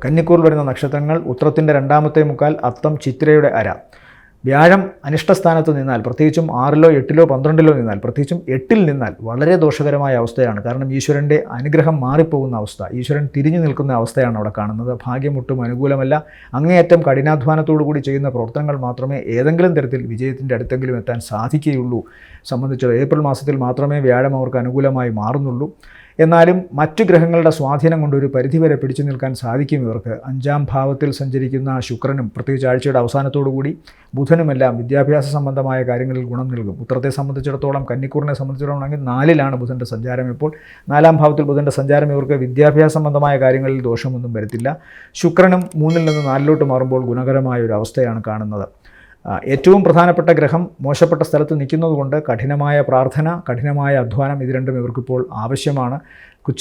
കന്നിക്കൂറിൽ വരുന്ന നക്ഷത്രങ്ങൾ ഉത്രത്തിൻ്റെ രണ്ടാമത്തെ മുക്കാൽ, അത്തം, ചിത്തിരയുടെ അര. വ്യാഴം അനിഷ്ടസ്ഥാനത്ത് നിന്നാൽ, പ്രത്യേകിച്ചും 6-ലോ 8-ലോ 12-ലോ നിന്നാൽ, പ്രത്യേകിച്ചും 8-ൽ നിന്നാൽ വളരെ ദോഷകരമായ അവസ്ഥയാണ്. കാരണം ഈശ്വരൻ്റെ അനുഗ്രഹം മാറിപ്പോകുന്ന അവസ്ഥ, ഈശ്വരൻ തിരിഞ്ഞു നിൽക്കുന്ന അവസ്ഥയാണ് അവിടെ കാണുന്നത്. ഭാഗ്യമൊട്ടും അനുകൂലമല്ല. അങ്ങേയറ്റം കഠിനാധ്വാനത്തോടു കൂടി ചെയ്യുന്ന പ്രവർത്തനങ്ങൾ മാത്രമേ ഏതെങ്കിലും തരത്തിൽ വിജയത്തിൻ്റെ അടുത്തെങ്കിലും എത്താൻ സാധിക്കുകയുള്ളൂ. സംബന്ധിച്ച് ഏപ്രിൽ മാസത്തിൽ മാത്രമേ വ്യാഴം അവർക്ക് അനുകൂലമായി മാറുന്നുള്ളൂ. എന്നാലും മറ്റു ഗ്രഹങ്ങളുടെ സ്വാധീനം കൊണ്ട് ഒരു പരിധിവരെ പിടിച്ചു നിൽക്കാൻ സാധിക്കും ഇവർക്ക്. 5-ാം ഭാവത്തിൽ സഞ്ചരിക്കുന്ന ശുക്രനും പ്രത്യേകിച്ച് ആഴ്ചയുടെ അവസാനത്തോടു കൂടി ബുധനുമെല്ലാം വിദ്യാഭ്യാസ സംബന്ധമായ കാര്യങ്ങളിൽ ഗുണം നൽകും. ഉത്തരത്തെ സംബന്ധിച്ചിടത്തോളം, കന്നിക്കൂറിനെ സംബന്ധിച്ചിടത്തോളം ആണെങ്കിൽ 4-ലാണ് ബുധൻ്റെ സഞ്ചാരം. ഇപ്പോൾ 4-ാം ഭാവത്തിൽ ബുധൻ്റെ സഞ്ചാരം ഇവർക്ക് വിദ്യാഭ്യാസ സംബന്ധമായ കാര്യങ്ങളിൽ ദോഷമൊന്നും വരുത്തില്ല. ശുക്രനും 3-ൽ നിന്ന് 4-ലോട്ട് മാറുമ്പോൾ ഗുണകരമായ ഒരു അവസ്ഥയാണ് കാണുന്നത്. ഏറ്റവും പ്രധാനപ്പെട്ട ഗ്രഹം മോശപ്പെട്ട സ്ഥലത്ത് നിൽക്കുന്നതുകൊണ്ട് കഠിനമായ പ്രാർത്ഥന, കഠിനമായ അധ്വാനം ഇത് രണ്ടും ഇവർക്കിപ്പോൾ ആവശ്യമാണ്.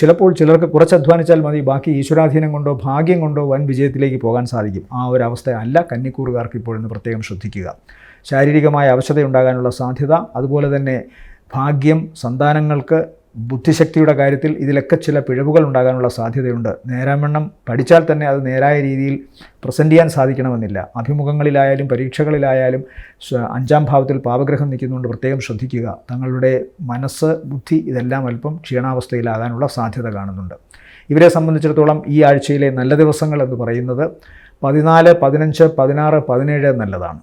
ചിലപ്പോൾ ചിലർക്ക് കുറച്ച് അധ്വാനിച്ചാൽ മതി, ബാക്കി ഈശ്വരാധീനം കൊണ്ടോ ഭാഗ്യം കൊണ്ടോ വൻ വിജയത്തിലേക്ക് പോകാൻ സാധിക്കും. ആ ഒരു അവസ്ഥയല്ല കന്നിക്കൂറുകാർക്ക് ഇപ്പോൾ എന്ന് പ്രത്യേകം ശ്രദ്ധിക്കുക. ശാരീരികമായ അവശതയുണ്ടാകാനുള്ള സാധ്യത, അതുപോലെ തന്നെ ഭാഗ്യം, സന്താനങ്ങൾക്ക് ബുദ്ധിശക്തിയുടെ കാര്യത്തിൽ ഇതിലൊക്കെ ചില പിഴവുകൾ ഉണ്ടാകാനുള്ള സാധ്യതയുണ്ട്. നേരാവണ്ണം പഠിച്ചാൽ തന്നെ അത് നേരായ രീതിയിൽ പ്രസൻറ്റ് ചെയ്യാൻ സാധിക്കണമെന്നില്ല. അഭിമുഖങ്ങളിലായാലും പരീക്ഷകളിലായാലും 5-ാം ഭാവത്തിൽ പാപഗ്രഹം നിൽക്കുന്നുകൊണ്ട് പ്രത്യേകം ശ്രദ്ധിക്കുക. തങ്ങളുടെ മനസ്സ്, ബുദ്ധി ഇതെല്ലാം അല്പം ക്ഷീണാവസ്ഥയിലാകാനുള്ള സാധ്യത കാണുന്നുണ്ട്. ഇവരെ സംബന്ധിച്ചിടത്തോളം ഈ ആഴ്ചയിലെ നല്ല ദിവസങ്ങൾ എന്ന് പറയുന്നത് 14, 15, 16, 17 നല്ലതാണ്.